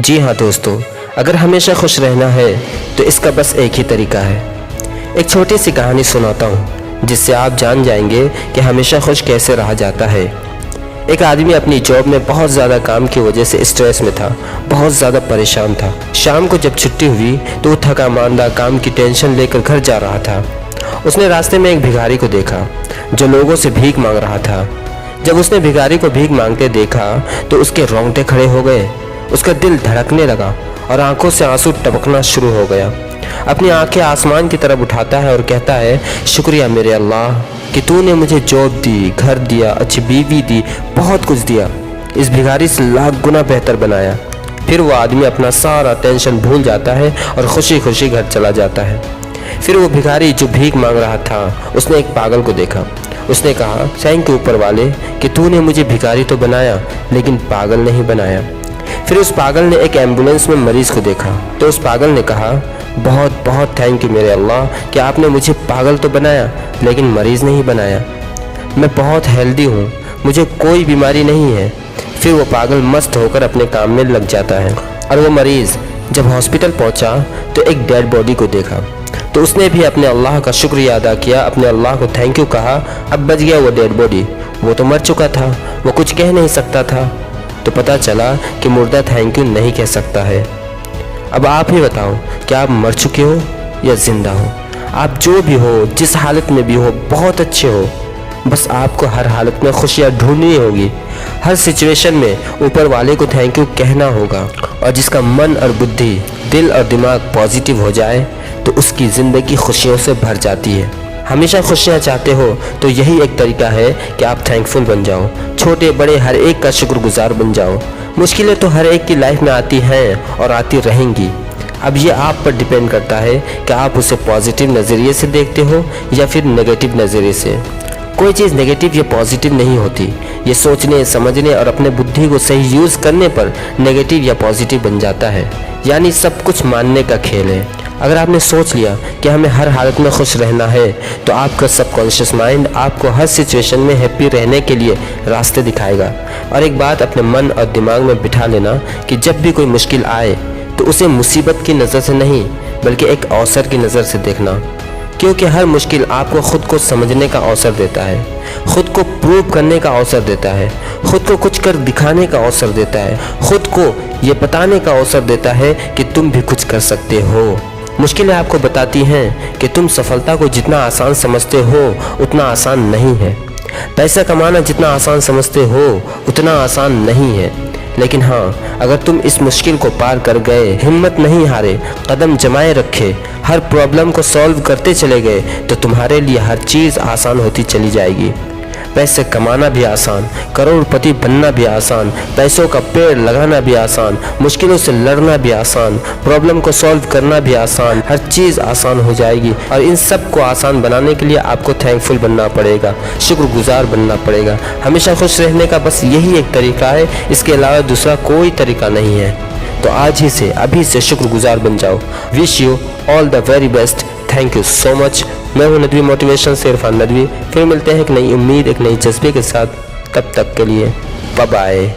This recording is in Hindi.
जी हाँ दोस्तों, अगर हमेशा खुश रहना है तो इसका बस एक ही तरीका है। एक छोटी सी कहानी सुनाता हूँ जिससे आप जान जाएंगे कि हमेशा खुश कैसे रहा जाता है। एक आदमी अपनी जॉब में बहुत ज़्यादा काम की वजह से स्ट्रेस में था, बहुत ज़्यादा परेशान था। शाम को जब छुट्टी हुई तो वो थका मांदा काम की टेंशन लेकर घर जा रहा था। उसने रास्ते में एक भिखारी को देखा जो लोगों से भीख मांग रहा था। जब उसने भिखारी को भीख मांगते देखा तो उसके रोंगटे खड़े हो गए, उसका दिल धड़कने लगा और आंखों से आंसू टपकना शुरू हो गया। अपनी आंखें आसमान की तरफ उठाता है और कहता है, शुक्रिया मेरे अल्लाह कि तूने मुझे जॉब दी, घर दिया, अच्छी बीवी दी, बहुत कुछ दिया। इस भिखारी से लाख गुना बेहतर बनाया। फिर वो आदमी अपना सारा टेंशन भूल जाता है और खुशी खुशी घर चला जाता है। फिर वो भिखारी जो भीख मांग रहा था उसने एक पागल को देखा। उसने कहा, थैंक यू ऊपर वाले कि तूने मुझे भिखारी तो बनाया लेकिन पागल नहीं बनाया। फिर उस पागल ने एक एम्बुलेंस में मरीज को देखा तो उस पागल ने कहा, बहुत बहुत थैंक यू मेरे अल्लाह कि आपने मुझे पागल तो बनाया लेकिन मरीज़ नहीं बनाया। मैं बहुत हेल्दी हूँ, मुझे कोई बीमारी नहीं है। फिर वो पागल मस्त होकर अपने काम में लग जाता है और वो मरीज़ जब हॉस्पिटल पहुँचा तो एक डेड बॉडी को देखा तो उसने भी अपने अल्लाह का शुक्रिया अदा किया, अपने अल्लाह को थैंक यू कहा। अब बच गया वो डेड बॉडी, वो तो मर चुका था, वो कुछ कह नहीं सकता था। तो पता चला कि मुर्दा थैंक यू नहीं कह सकता है। अब आप ही बताओ कि आप मर चुके हो या ज़िंदा हो। आप जो भी हो, जिस हालत में भी हो, बहुत अच्छे हो। बस आपको हर हालत में खुशियाँ ढूंढनी होगी। हर सिचुएशन में ऊपर वाले को थैंक यू कहना होगा। और जिसका मन और बुद्धि, दिल और दिमाग पॉजिटिव हो जाए तो उसकी ज़िंदगी खुशियों से भर जाती है। हमेशा खुशियाँ चाहते हो तो यही एक तरीका है कि आप थैंकफुल बन जाओ। छोटे बड़े हर एक का शुक्रगुजार बन जाओ। मुश्किलें तो हर एक की लाइफ में आती हैं और आती रहेंगी। अब ये आप पर डिपेंड करता है कि आप उसे पॉजिटिव नज़रिए से देखते हो या फिर नेगेटिव नज़रिए से। कोई चीज़ नेगेटिव या पॉजिटिव नहीं होती, ये सोचने, समझने और अपने बुद्धि को सही यूज़ करने पर नेगेटिव या पॉजिटिव बन जाता है। यानी सब कुछ मानने का खेल है। अगर आपने सोच लिया कि हमें हर हालत में खुश रहना है तो आपका सबकॉन्शियस माइंड आपको हर सिचुएशन में हैप्पी रहने के लिए रास्ते दिखाएगा। और एक बात अपने मन और दिमाग में बिठा लेना कि जब भी कोई मुश्किल आए तो उसे मुसीबत की नज़र से नहीं बल्कि एक अवसर की नज़र से देखना। क्योंकि हर मुश्किल आपको खुद को समझने का अवसर देता है, खुद को प्रूव करने का अवसर देता है, खुद को कुछ कर दिखाने का अवसर देता है, खुद को ये बताने का अवसर देता है कि तुम भी कुछ कर सकते हो। मुश्किलें आपको बताती हैं कि तुम सफलता को जितना आसान समझते हो उतना आसान नहीं है। पैसा कमाना जितना आसान समझते हो उतना आसान नहीं है। लेकिन हाँ, अगर तुम इस मुश्किल को पार कर गए, हिम्मत नहीं हारे, कदम जमाए रखे, हर प्रॉब्लम को सॉल्व करते चले गए तो तुम्हारे लिए हर चीज़ आसान होती चली जाएगी। पैसे कमाना भी आसान, करोड़पति बनना भी आसान, पैसों का पेड़ लगाना भी आसान, मुश्किलों से लड़ना भी आसान, प्रॉब्लम को सॉल्व करना भी आसान, हर चीज़ आसान हो जाएगी। और इन सब को आसान बनाने के लिए आपको थैंकफुल बनना पड़ेगा, शुक्रगुजार बनना पड़ेगा। हमेशा खुश रहने का बस यही एक तरीका है, इसके अलावा दूसरा कोई तरीका नहीं है। तो आज ही से, अभी से शुक्रगुजार बन जाओ। Wish you all the very best. Thank you so much. मैं हूं नदवी मोटिवेशन से इरफान नदवी। फिर मिलते हैं एक नई उम्मीद, एक नई जज्बे के साथ। तब तक के लिए बाय बाय।